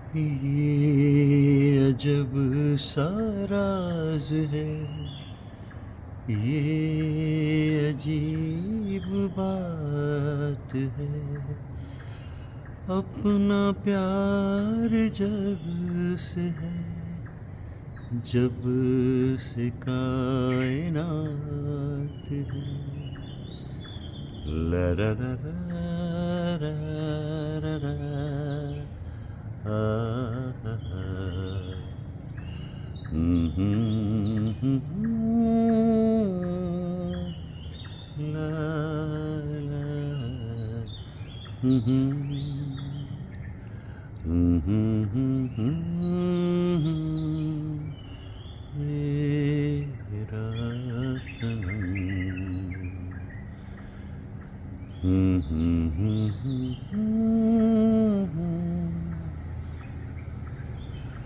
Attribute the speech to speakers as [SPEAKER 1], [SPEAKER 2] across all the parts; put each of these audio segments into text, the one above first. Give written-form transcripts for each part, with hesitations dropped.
[SPEAKER 1] ये अजब सा राज है, ये अजीब बात है। अपना प्यार जब से है, जब से कायनात है। ला ला ला ला ला ला ला ला मेरा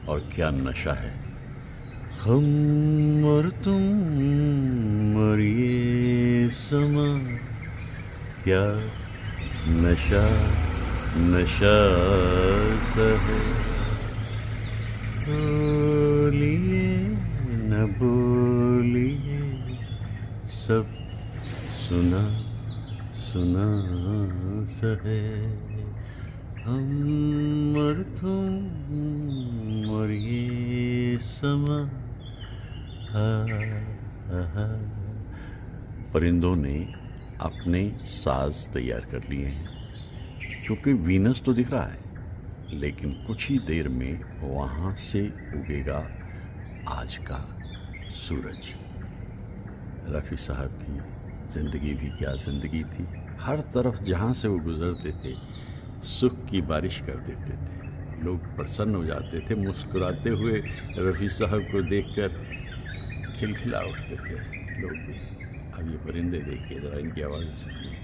[SPEAKER 1] और क्या नशा है। हम और तुम और ये समा, क्या नशा नशा सा है। बोलिए न बोलिए, सब सुना सुना सा है। हम और तुम और ये समा। परिंदों ने अपने साज तैयार कर लिए हैं, क्योंकि वीनस तो दिख रहा है, लेकिन कुछ ही देर में वहाँ से उगेगा आज का सूरज। रफ़ी साहब की ज़िंदगी भी क्या ज़िंदगी थी। हर तरफ जहाँ से वो गुज़रते थे सुख की बारिश कर देते थे। लोग प्रसन्न हो जाते थे, मुस्कुराते हुए रफ़ी साहब को देखकर खिलखिला उठते थे लोग भी। अब ये परिंदे देखिए ज़रा, इनकी आवाज़ सुनिए।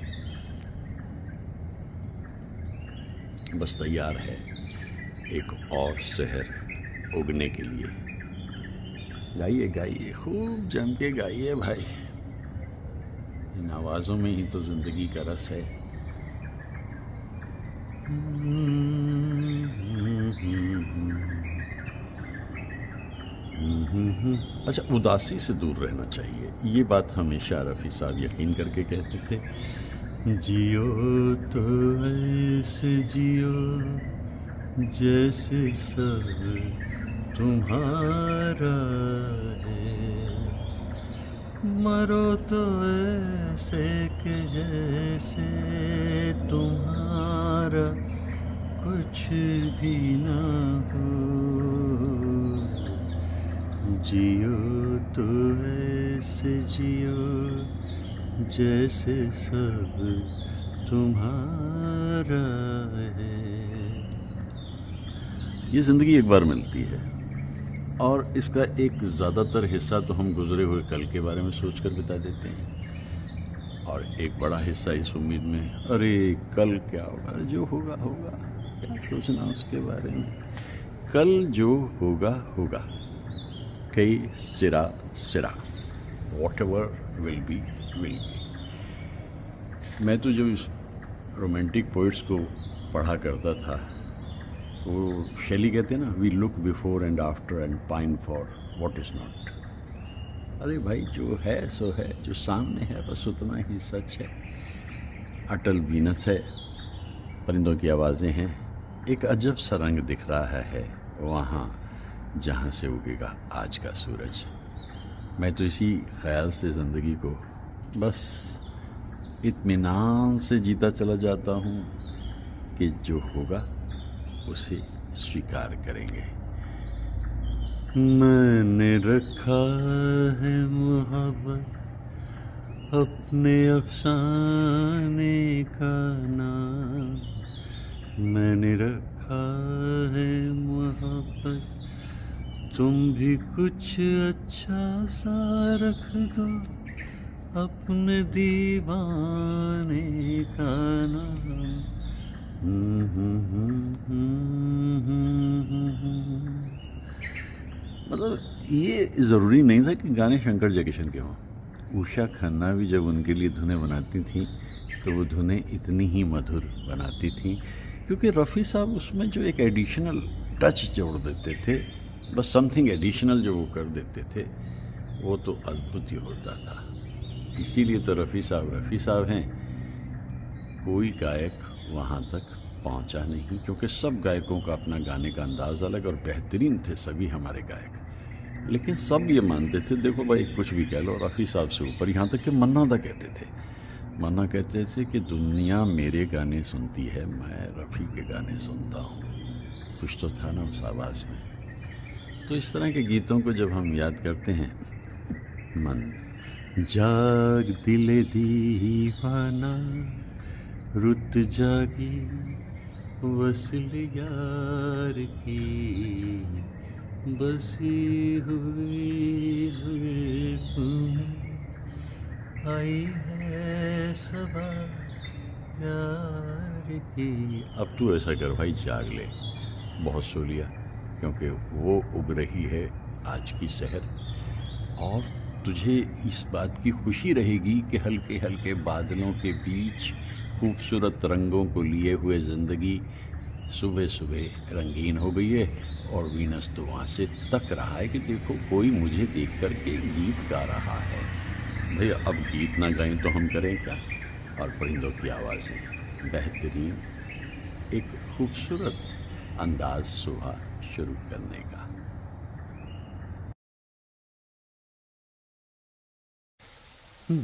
[SPEAKER 1] बस तैयार है एक और शहर उगने के लिए। गाइए गाइए, खूब जम के गाइए भाई। इन आवाज़ों में ही तो ज़िंदगी का रस है। अच्छा, उदासी से दूर रहना चाहिए, ये बात हमेशा रफ़ी साहब यकीन करके कहते थे। जियो तो ऐसे जियो जैसे सब तुम्हारा है, मरो तो ऐसे कि जैसे तुम्हारा कुछ भी ना हो। जियो तो ऐसे जियो जैसे सब तुम्हारा है। ये ज़िंदगी एक बार मिलती है, और इसका एक ज़्यादातर हिस्सा तो हम गुज़रे हुए कल के बारे में सोचकर बिता देते हैं, और एक बड़ा हिस्सा इस उम्मीद में, अरे कल क्या होगा, जो होगा होगा, क्या सोचना उसके बारे में। कल जो होगा होगा, कई सिरा सिरा, whatever will be will be। मैं तो जब इस रोमांटिक पोइट्स को पढ़ा करता था, वो शैली कहते हैं ना, we look before and after and pine for what is not. अरे भाई, जो है सो है, जो सामने है बस उतना ही सच है। अटल वीनस है, परिंदों की आवाज़ें हैं, एक अजब सा रंग दिख रहा है वहाँ जहाँ से उगेगा आज का सूरज। मैं तो इसी ख्याल से ज़िंदगी को बस इत्मीनान से जीता चला जाता हूँ कि जो होगा उसे स्वीकार करेंगे। मैंने रखा है मोहब्बत अपने अफसाने का नाम, मैंने रखा है मोहब्बत, तुम भी कुछ अच्छा सा रख दो अपने दीवाने का नाम। मतलब ये ज़रूरी नहीं था कि गाने शंकर जयकिशन के हों। उषा खन्ना भी जब उनके लिए धुनें बनाती थीं तो वो धुनें इतनी ही मधुर बनाती थीं, क्योंकि रफ़ी साहब उसमें जो एक एडिशनल टच जोड़ देते थे, बस समथिंग एडिशनल जो वो कर देते थे, वो तो अद्भुत ही होता था। इसीलिए तो रफ़ी साहब हैं। कोई गायक वहाँ तक पहुँचा नहीं, क्योंकि सब गायकों का अपना गाने का अंदाज़ अलग और बेहतरीन थे सभी हमारे गायक। लेकिन सब ये मानते थे, देखो भाई कुछ भी कह लो, रफ़ी साहब से ऊपर। यहाँ तक कि मन्ना दा कहते थे, मन्ना कहते थे कि दुनिया मेरे गाने सुनती है, मैं रफ़ी के गाने सुनता हूँ। कुछ तो था ना उस आवाज़ में। तो इस तरह के गीतों को जब हम याद करते हैं, मन जाग दिल दीवाना, रुत जागी वसल यार की, बसी हुई जुल्फों में आई है सबा प्यार की। अब तू ऐसा कर भाई, जाग ले, बहुत सो लिया, क्योंकि वो उग रही है आज की सहर, और तुझे इस बात की खुशी रहेगी कि हल्के हल्के बादलों के बीच खूबसूरत रंगों को लिए हुए ज़िंदगी सुबह सुबह रंगीन हो गई है। और वीनस तो वहाँ से तक रहा है कि देखो कोई मुझे देख कर के गीत गा रहा है। भैया अब गीत ना गाएं तो हम करें क्या। और परिंदों की आवाज़ें, बेहतरीन एक खूबसूरत अंदाज सुबह शुरू करने का।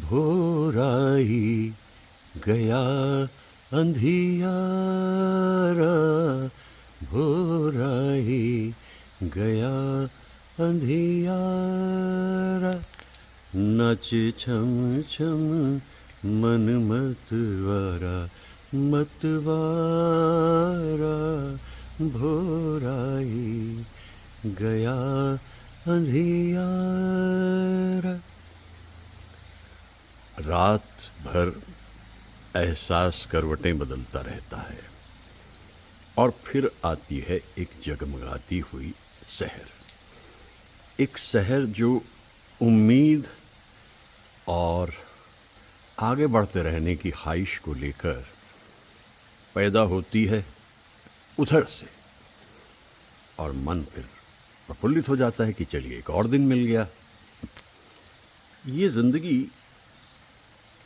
[SPEAKER 1] भोर आई गया अंधियारा, भोर आई गया अंधियारा, नाचे छम छम मन मतवारा मतवारा, भोर आई गया अंधियारा। रात भर एहसास करवटें बदलता रहता है, और फिर आती है एक जगमगाती हुई शहर, एक शहर जो उम्मीद और आगे बढ़ते रहने की ख्वाहिश को लेकर पैदा होती है उधर से, और मन फिर प्रफुल्लित हो जाता है कि चलिए एक और दिन मिल गया। ये ज़िंदगी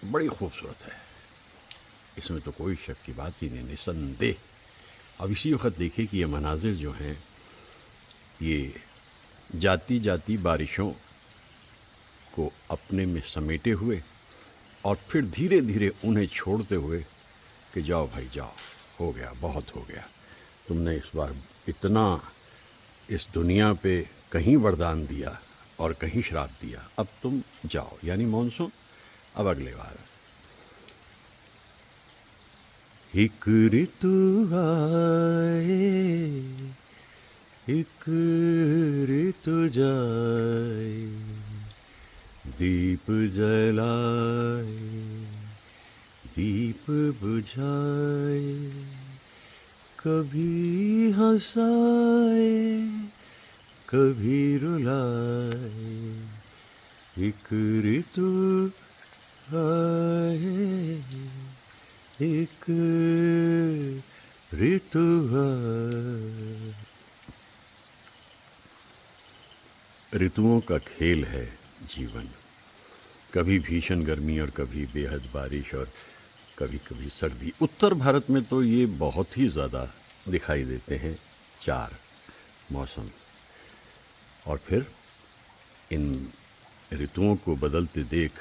[SPEAKER 1] बड़ी खूबसूरत है, इसमें तो कोई शक की बात ही नहीं, निसंदेह। अब इसी वक्त देखिए कि ये मनाजिर जो हैं, ये जाती जाती बारिशों को अपने में समेटे हुए और फिर धीरे धीरे उन्हें छोड़ते हुए कि जाओ भाई जाओ, हो गया, बहुत हो गया, तुमने इस बार इतना इस दुनिया पे कहीं वरदान दिया और कहीं श्राप दिया, अब तुम जाओ, यानी मॉनसून अब अगले बार। एक ऋतु आए, एक ऋतु जाए, दीप जलाए, दीप बुझाए, कभी हंसाए, कभी रुलाए, एक ऋतु आए, एक ऋतु आए। ऋतुओं का खेल है जीवन, कभी भीषण गर्मी और कभी बेहद बारिश और कभी कभी सर्दी। उत्तर भारत में तो ये बहुत ही ज़्यादा दिखाई देते हैं 4 मौसम, और फिर इन ऋतुओं को बदलते देख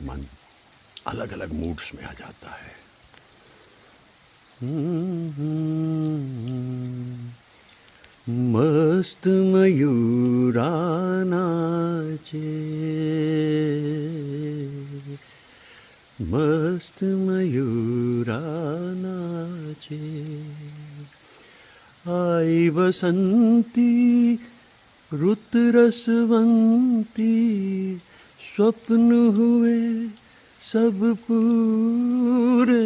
[SPEAKER 1] मन अलग अलग मूड्स में आ जाता है। मस्त मयूरा नाचे, मस्त मयूरा नाचे, आई बसंती रुत रसवंती, स्वप्न हुए सब पूरे,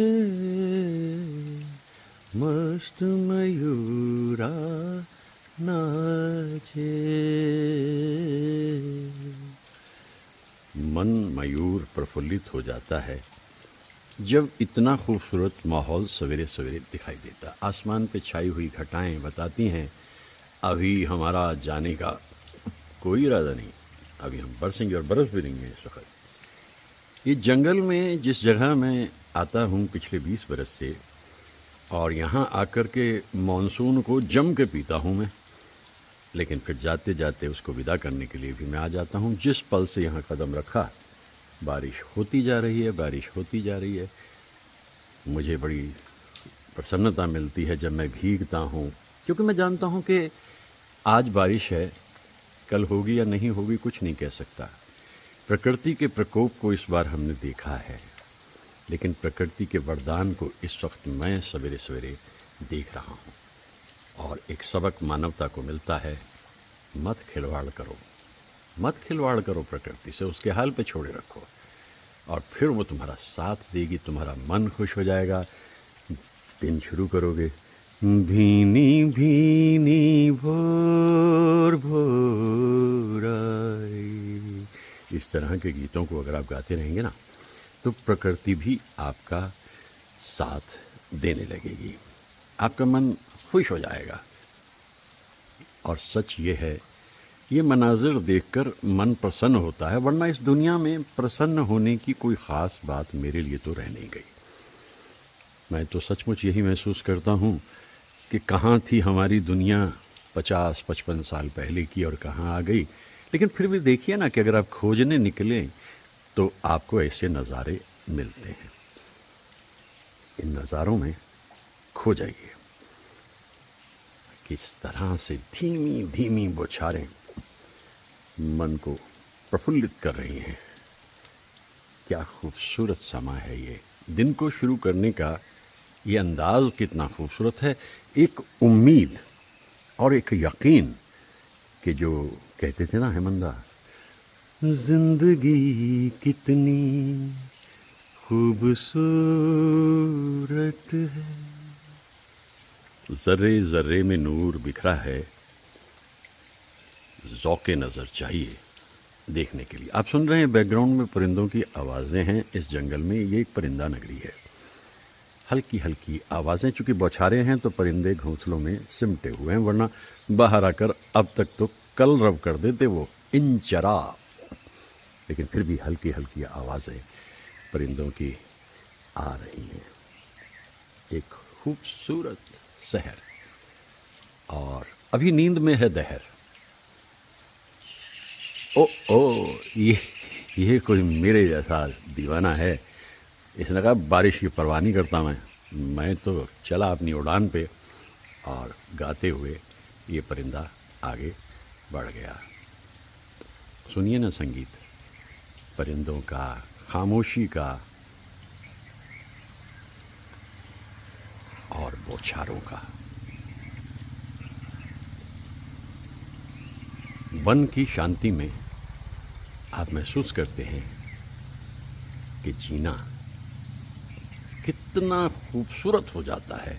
[SPEAKER 1] मस्त मयूरा नाचे। मन मयूर प्रफुल्लित हो जाता है
[SPEAKER 2] जब इतना खूबसूरत माहौल सवेरे सवेरे दिखाई देता, आसमान पे छाई हुई घटाएं बताती हैं अभी हमारा जाने का कोई इरादा नहीं, अभी हम बरसेंगे और बरस भी देंगे इस वक्त। ये जंगल में जिस जगह मैं आता हूँ पिछले 20 बरस से, और यहाँ आकर के मानसून को जम के पीता हूँ मैं, लेकिन फिर जाते जाते उसको विदा करने के लिए भी मैं आ जाता हूँ। जिस पल से यहाँ कदम रखा बारिश होती जा रही है, बारिश होती जा रही है। मुझे बड़ी प्रसन्नता मिलती है जब मैं भीगता हूँ, क्योंकि मैं जानता हूँ कि आज बारिश है, कल होगी या नहीं होगी कुछ नहीं कह सकता। प्रकृति के प्रकोप को इस बार हमने देखा है, लेकिन प्रकृति के वरदान को इस वक्त मैं सवेरे सवेरे देख रहा हूँ। और एक सबक मानवता को मिलता है, मत खिलवाड़ करो, मत खिलवाड़ करो प्रकृति से, उसके हाल पे छोड़े रखो, और फिर वो तुम्हारा साथ देगी, तुम्हारा मन खुश हो जाएगा। दिन शुरू करोगे, भीनी भीनी भोर भोर आई, इस तरह के गीतों को अगर आप गाते रहेंगे ना, तो प्रकृति भी आपका साथ देने लगेगी, आपका मन खुश हो जाएगा। और सच ये है, ये मनाजिर देखकर मन प्रसन्न होता है, वरना इस दुनिया में प्रसन्न होने की कोई ख़ास बात मेरे लिए तो रह नहीं गई। मैं तो सचमुच यही महसूस करता हूँ कि कहाँ थी हमारी दुनिया 50-55 साल पहले की और कहाँ आ गई। लेकिन फिर भी देखिए ना कि अगर आप खोजने निकलें तो आपको ऐसे नज़ारे मिलते हैं। इन नज़ारों में खो जाइए। किस तरह से धीमी धीमी बौछारें मन को प्रफुल्लित कर रही हैं। क्या खूबसूरत समा है ये। दिन को शुरू करने का ये अंदाज़ कितना खूबसूरत है। एक उम्मीद और एक यकीन कि जो कहते थे ना हेमंदा, जिंदगी कितनी खूबसूरत है, ज़र्रे ज़र्रे में नूर बिखरा है, ज़ौक़े नज़र चाहिए देखने के लिए। आप सुन रहे हैं बैकग्राउंड में परिंदों की आवाज़ें हैं। इस जंगल में ये एक परिंदा नगरी है। हल्की हल्की आवाज़ें, चूँकि बौछारें हैं तो परिंदे घोंसलों में सिमटे हुए हैं, वरना बाहर आकर अब तक तो कलरव कर देते वो इन चरा। लेकिन फिर भी हल्की हल्की आवाज़ें परिंदों की आ रही हैं। एक खूबसूरत शहर, और अभी नींद में है दहर। ओ ये कोई मेरे जैसा दीवाना है। इसने कहा बारिश की परवाह नहीं करता मैं तो चला अपनी उड़ान पे, और गाते हुए ये परिंदा आगे बढ़ गया। सुनिए ना संगीत परिंदों का, खामोशी का और बौछारों का। वन की शांति में आप महसूस करते हैं कि जीना कितना खूबसूरत हो जाता है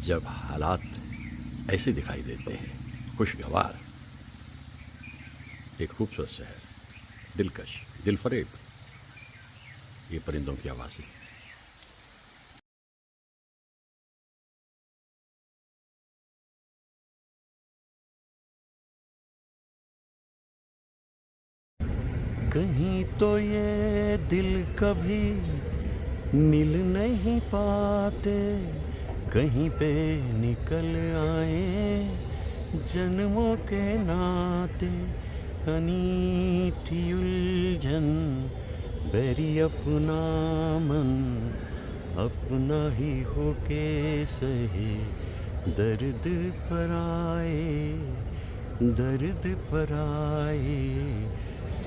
[SPEAKER 2] जब हालात ऐसे दिखाई देते हैं, खुशगवार। एक खूबसूरत शहर, दिलकश, दिलफरेब, ये परिंदों की आवाज़ें।
[SPEAKER 3] कहीं तो ये दिल कभी मिल नहीं पाते, कहीं पे निकल आए जन्मों के नाते। हनी थी उलझन बेरी अपना मन, अपना ही होके सहे दर्द पर आए, दर्द पर आए।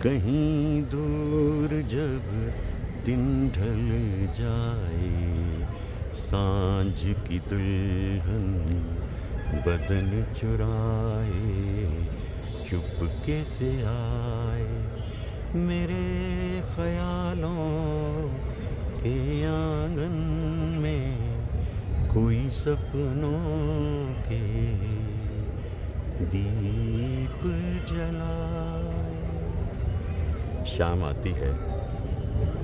[SPEAKER 3] कहीं दूर जब दिन ढल जाए, सांझ की दुल्हन बदन चुराए, चुपके से आए मेरे ख्यालों के आंगन में, कोई सपनों के दीप जलाए।
[SPEAKER 2] शाम आती है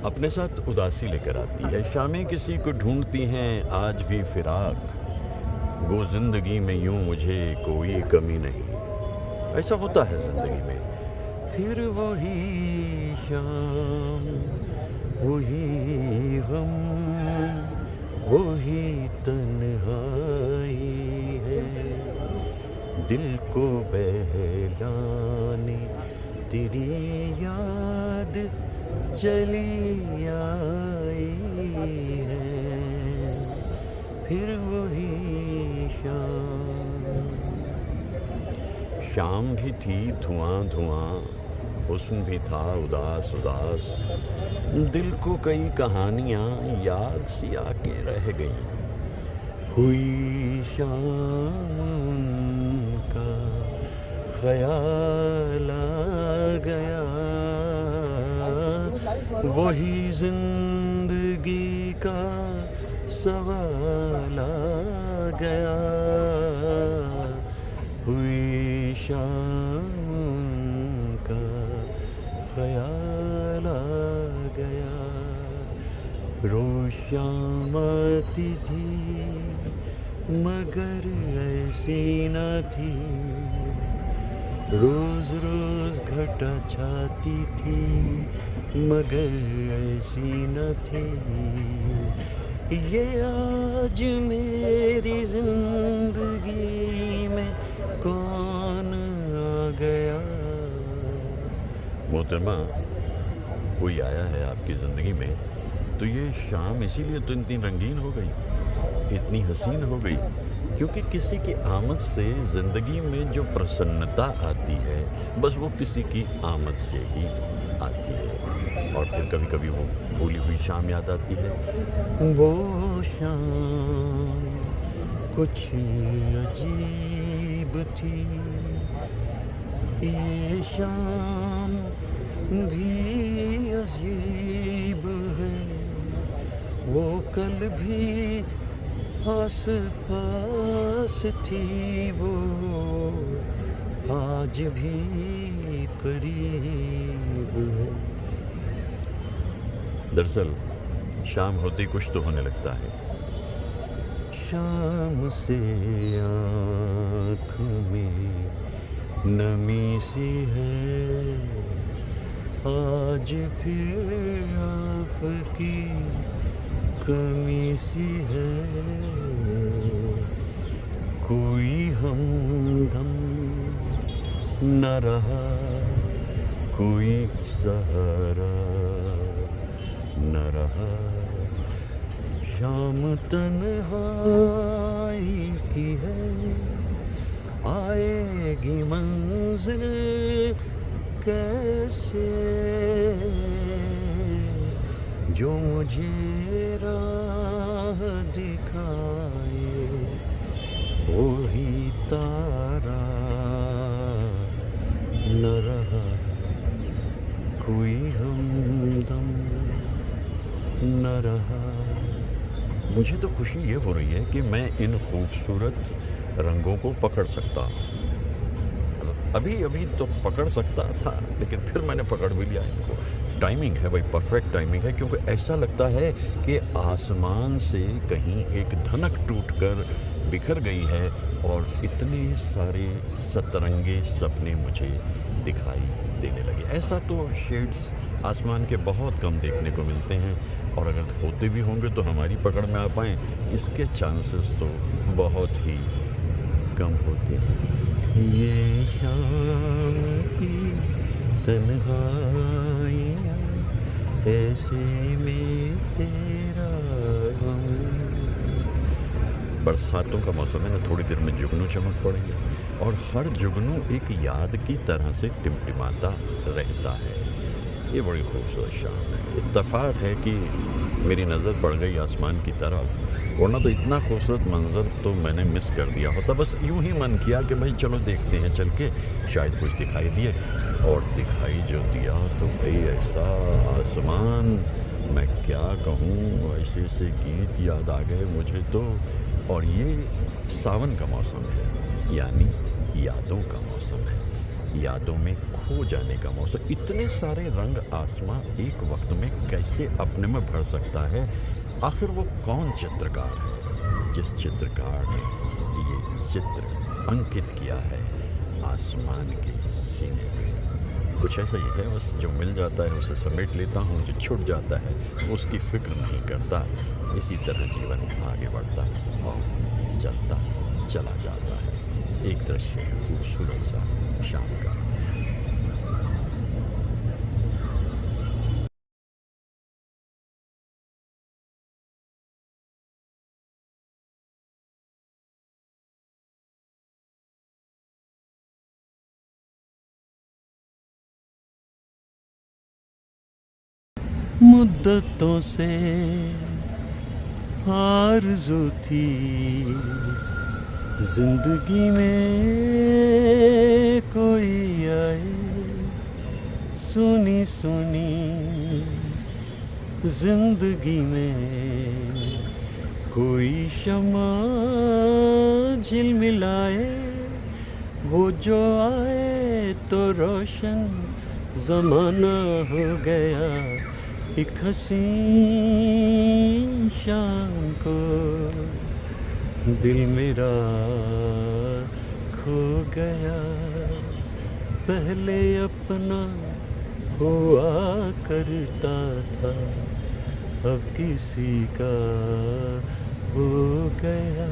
[SPEAKER 2] अपने साथ उदासी लेकर आती है। शामें किसी को ढूंढती हैं आज भी फिराक, गो जिंदगी में यूं मुझे कोई कमी नहीं। ऐसा होता है जिंदगी में।
[SPEAKER 3] फिर वही शाम, वही गम, वही तन्हाई है, दिल को बहलाने तेरी याद चली आई है। फिर वही
[SPEAKER 2] शाम भी थी धुआं धुआं, हुस्न भी था उदास उदास, दिल को कई कहानियाँ याद सी आके रह गईं।
[SPEAKER 3] हुई शाम का ख्याल आ गया, वही जिंदगी का सवाल आ गया। हुई शाम का ख्याल आ गया, रोज शाम आती थी मगर ऐसी न थी, रोज रोज घटा छाती थी मगर ऐसी न थी। ये आज मेरी जिंदगी में कौन आ गया।
[SPEAKER 2] मोहतरमा, कोई आया है आपकी ज़िंदगी में तो ये शाम इसीलिए तो इतनी रंगीन हो गई, इतनी हसीन हो गई, क्योंकि किसी की आमद से ज़िंदगी में जो प्रसन्नता आती है बस वो किसी की आमद से ही आती है। और फिर कभी कभी वो भूली हुई शाम याद आती है।
[SPEAKER 3] वो शाम कुछ अजीब थी, ये शाम भी अजीब है, वो कल भी आस पास थी, वो आज भी करीब है।
[SPEAKER 2] दरअसल शाम होते ही कुछ तो होने लगता है।
[SPEAKER 3] शाम से आँख में नमी सी है, आज फिर आपकी कमी सी है, कोई हमदम न रहा, कोई सहारा न रहा। शाम तन्हाई की है, आएगी मंजिल कैसे, जो मुझे राह दिखाए वही तारा न रहा, कोई हमदम न रहा।
[SPEAKER 2] मुझे तो खुशी ये हो रही है कि मैं इन खूबसूरत रंगों को पकड़ सकता हूँ। अभी अभी तो पकड़ सकता था लेकिन फिर मैंने पकड़ भी लिया इनको। टाइमिंग है भाई, परफेक्ट टाइमिंग है, क्योंकि ऐसा लगता है कि आसमान से कहीं एक धनक टूटकर बिखर गई है और इतने सारे सतरंगे सपने मुझे दिखाई देने लगे। ऐसा तो शेड्स आसमान के बहुत कम देखने को मिलते हैं, और अगर होते भी होंगे तो हमारी पकड़ में आ पाएँ इसके चांसेस तो बहुत ही कम होते हैं।
[SPEAKER 3] ये शाम की तन्हाइयाँ ऐसे में तेरा गम।
[SPEAKER 2] बरसातों का मौसम है ना, थोड़ी देर में जुगनू चमक पड़ेंगे और हर जुगनू एक याद की तरह से टिमटिमाता रहता है। ये बड़ी खूबसूरत शाम है। इत्तेफाक है कि मेरी नज़र पड़ गई आसमान की तरफ, वरना तो इतना खूबसूरत मंज़र तो मैंने मिस कर दिया होता। बस यूं ही मन किया कि भाई चलो देखते हैं चल के, शायद कुछ दिखाई दिए, और दिखाई जो दिया तो भाई ऐसा आसमान, मैं क्या कहूँ, ऐसे ऐसे गीत याद आ गए मुझे तो। और ये सावन का मौसम है, यानी यादों का मौसम है। यादों में खो जाने का मौसम। इतने सारे रंग आसमां एक वक्त में कैसे अपने में भर सकता है? आखिर वो कौन चित्रकार है जिस चित्रकार ने ये चित्र अंकित किया है आसमान के सीने में? कुछ ऐसा ही है, बस जो मिल जाता है उसे समेट लेता हूँ, जो छूट जाता है उसकी फिक्र नहीं करता। इसी तरह जीवन आगे बढ़ता और चलता चला जाता है। एक दृश्य खूबसूरत सा शाम का।
[SPEAKER 3] मुद्दतों से आरज़ू थी जिंदगी में कोई आए, सुनी सुनी जिंदगी में कोई शमा झिलमिलाए। वो जो आए तो रोशन जमाना हो गया, एक हसीन शाम को दिल मेरा खो गया। पहले अपना हुआ करता था, अब किसी का हो गया।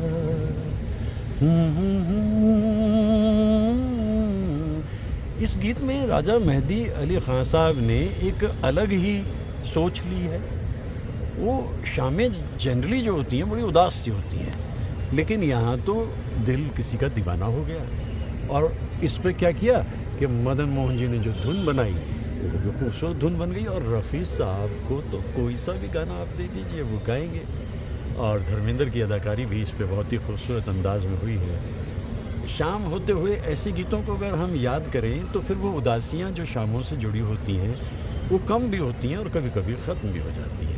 [SPEAKER 3] इस गीत में राजा मेहदी अली ख़ान साहब ने एक अलग ही सोच ली है। वो शामें जनरली जो होती हैं बड़ी उदास सी होती हैं, लेकिन यहाँ तो दिल किसी का दीवाना हो गया। और इस पे क्या किया कि मदन मोहन जी ने जो धुन बनाई वो भी खूबसूरत धुन बन गई। और रफ़ी साहब को तो कोई सा भी गाना आप दे दीजिए वो गाएंगे। और धर्मेंद्र की अदाकारी भी इस पे बहुत ही खूबसूरत अंदाज में हुई है। शाम होते हुए ऐसे गीतों को अगर हम याद करें तो फिर वो उदासियाँ जो शामों से जुड़ी होती हैं वो कम भी होती हैं और कभी कभी ख़त्म भी हो जाती हैं।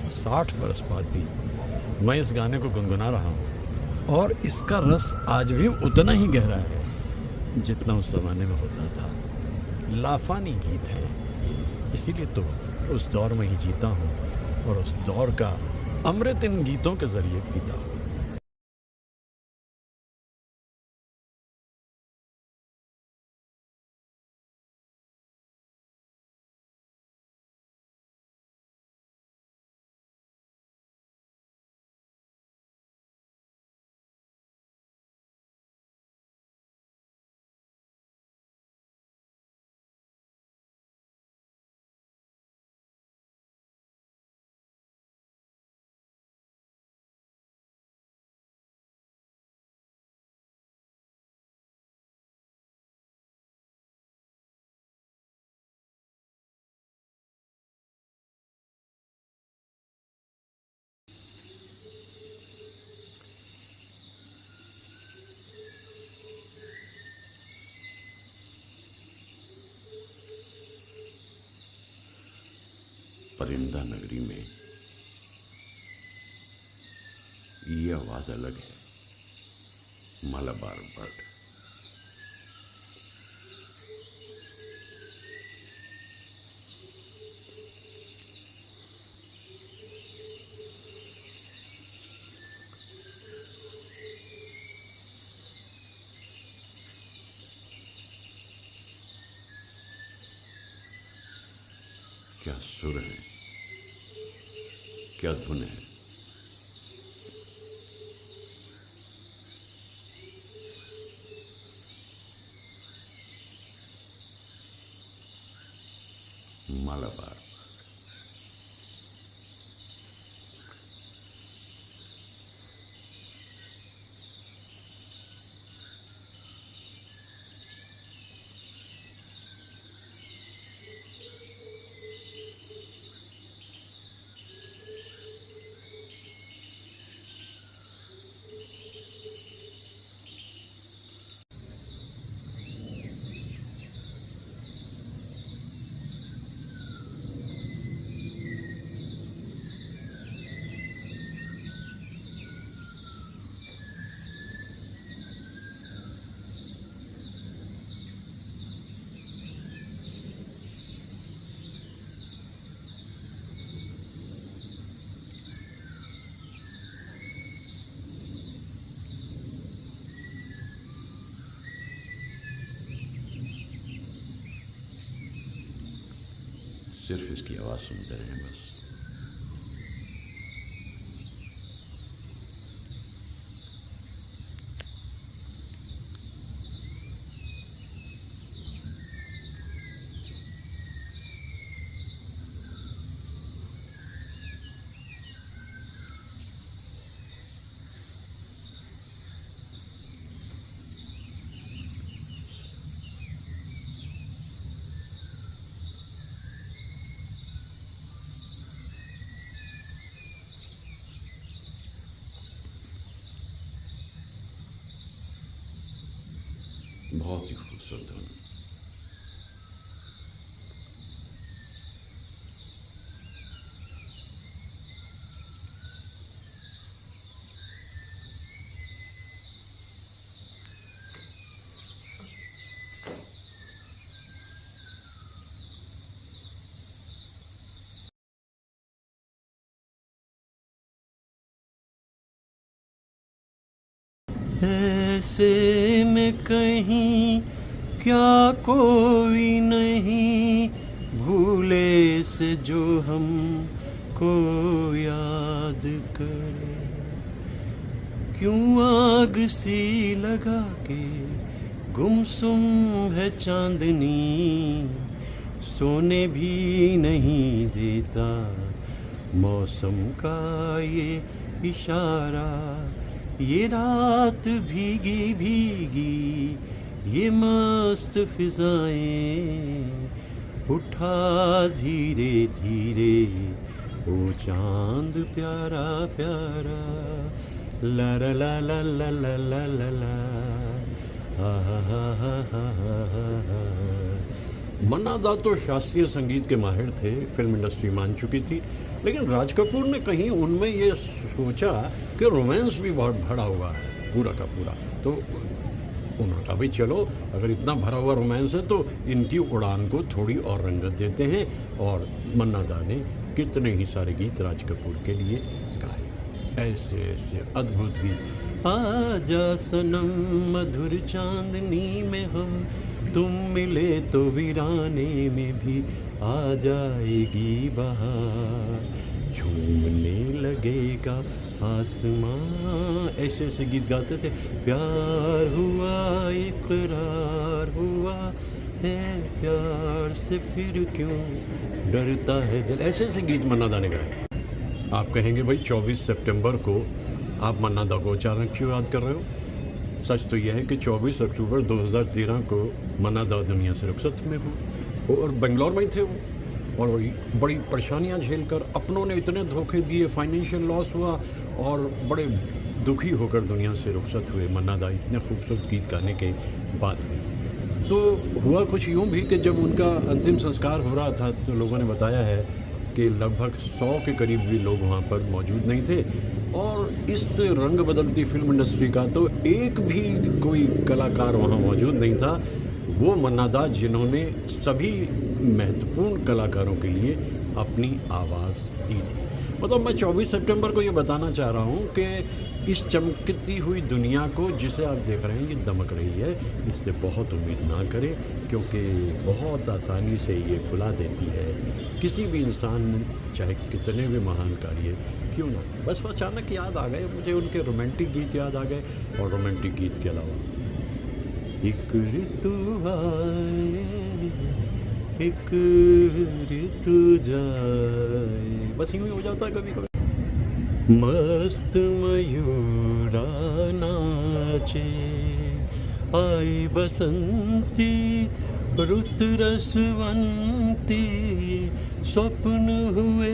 [SPEAKER 3] साठ बरस बाद भी मैं इस गाने को गुनगुना रहा हूँ और इसका रस आज भी उतना ही गहरा है जितना उस ज़माने में होता था। लाफानी गीत हैं ये, इसीलिए तो उस दौर में ही जीता हूँ और उस दौर का अमृत इन गीतों के ज़रिए पीता हूँ।
[SPEAKER 1] परिंदा नगरी में ये आवाज अलग है, मालाबार बर्ड। क्या सुर है, क्या धुन है। मालाबार
[SPEAKER 2] सिर्फ इसकी आवाज़ सुनते रहें बस। बहुत ही खूबसूरत धुन।
[SPEAKER 3] ऐसे में कहीं क्या कोई नहीं भूले से जो हम को याद करे, क्यों आग सी लगा के गुमसुम है चांदनी, सोने भी नहीं देता मौसम का ये इशारा, ये रात भीगी भीगी ये मस्त फिजाएं, उठा धीरे धीरे ओ चांद प्यारा प्यारा, ला ला ला ला ला ला ला ला ला, हा हा हा हा हा हा। मन्ना दा तो शास्त्रीय संगीत के माहिर थे, फिल्म इंडस्ट्री मान चुकी थी, लेकिन राज कपूर ने कहीं उनमें ये सोचा कि रोमांस भी बहुत भरा हुआ है पूरा का पूरा, तो उन्होंने कहा भाई चलो अगर इतना भरा हुआ रोमांस है तो इनकी उड़ान को थोड़ी और रंगत देते हैं, और मन्ना दा ने कितने ही सारे गीत राज कपूर के लिए गाए, ऐसे ऐसे अद्भुत गीत। आजा सनम मधुर चांदनी में हम, तुम मिले तो वीराने में भी आ जाएगी बहार, झूमने लगेगा आसमां, ऐसे ऐसे गीत गाते थे। प्यार हुआ इकरार हुआ है, प्यार से फिर क्यों डरता है दिल, ऐसे ऐसे गीत मन्ना दा ने गाए। आप कहेंगे भाई 24 सितंबर को आप मन्ना दा को अचानक क्यों याद कर रहे हो? सच तो यह है कि 24 अक्टूबर 2013 को मन्ना दा दुनिया से रुखसत में हो, और बेंगलोर में ही थे वो, और वही बड़ी परेशानियां झेलकर, अपनों ने इतने धोखे दिए, फाइनेंशियल लॉस हुआ और बड़े दुखी होकर दुनिया से रुखसत हुए मन्ना दा इतने खूबसूरत गीत गाने के बाद भी। तो हुआ कुछ यूँ भी कि जब उनका अंतिम संस्कार हो रहा था तो लोगों ने बताया है कि लगभग 100 के करीब भी लोग वहाँ पर मौजूद नहीं थे, और इस रंग बदलती फिल्म इंडस्ट्री का तो एक भी कोई कलाकार वहाँ मौजूद नहीं था, वो मन्ना दा जिन्होंने सभी महत्वपूर्ण कलाकारों के लिए अपनी आवाज़ दी थी। मतलब मैं 24 सितंबर को ये बताना चाह रहा हूँ कि इस चमकती हुई दुनिया को जिसे आप देख रहे हैं ये दमक रही है, इससे बहुत उम्मीद ना करें, क्योंकि बहुत आसानी से ये भुला देती है किसी भी इंसान, चाहे कितने भी महान कार्य क्यों ना। बस अचानक याद आ गए मुझे उनके रोमांटिक गीत याद आ गए, और रोमांटिक गीत के अलावा एक ऋतु आए एक ऋतु जाए, बस यूँ ही हो जाता है कभी कभी। मस्त मयूरा नाचे आई बसंती रुत रसवंती, स्वप्न हुए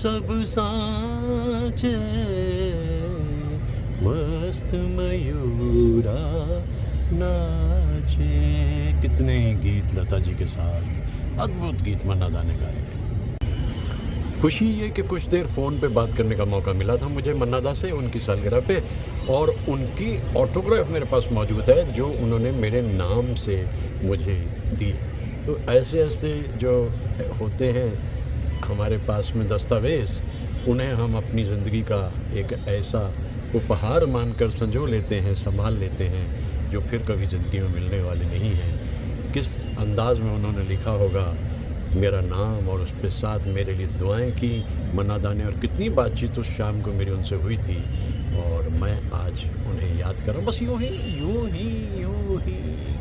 [SPEAKER 3] सब सांचे, मस्त मयूरा नाचे। कितने ही गीत लता जी के साथ, अद्भुत गीत मन्ना दा ने गाए। खुशी ये कि कुछ देर फ़ोन पे बात करने का मौका मिला था मुझे मन्ना दा से उनकी सालगिरह पे, और उनकी ऑटोग्राफ मेरे पास मौजूद है जो उन्होंने मेरे नाम से मुझे दी। तो ऐसे ऐसे जो होते हैं हमारे पास में दस्तावेज़, उन्हें हम अपनी ज़िंदगी का एक ऐसा उपहार मानकर संजो लेते हैं, संभाल लेते हैं, जो फिर कभी ज़िंदगी में मिलने वाले नहीं हैं। किस अंदाज में उन्होंने लिखा होगा मेरा नाम और उसके साथ मेरे लिए दुआएं की मन्नादा ने, और कितनी बातचीत उस शाम को मेरी उनसे हुई थी, और मैं आज उन्हें याद कर रहा हूँ। बस यूँ ही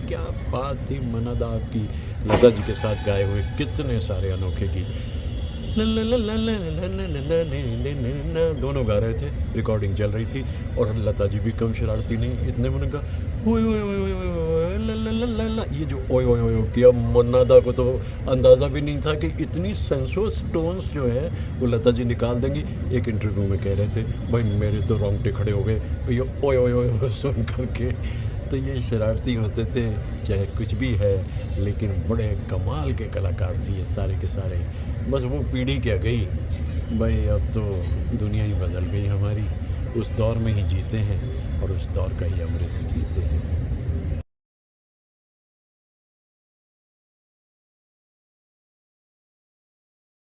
[SPEAKER 3] क्या बात थी मन्नादा आपकी, लता जी के साथ गाए हुए कितने सारे अनोखे गीत, दोनों गा रहे थे, रिकॉर्डिंग चल रही थी, और लता जी भी कम शरारती नहीं, इतने में उनका ओए ओए ओए ओए ओए ला ला ला ला ला, ये जो ओए ओए ओए किया, मन्नादा को तो अंदाज़ा भी नहीं था कि इतनी सेंसुअस टोन्स जो है वो लता जी निकाल देंगी। एक इंटरव्यू में कह रहे थे, भाई मेरे तो रोंगटे खड़े हो गए ये ओए ओए ओए सुन करके। तो ये शरारती होते थे, चाहे कुछ भी है, लेकिन बड़े कमाल के कलाकार थे ये सारे के सारे। बस वो पीढ़ी क्या गई भाई, अब तो दुनिया ही बदल गई हमारी, उस दौर में ही जीते हैं और उस दौर का ही अमृत पीते हैं।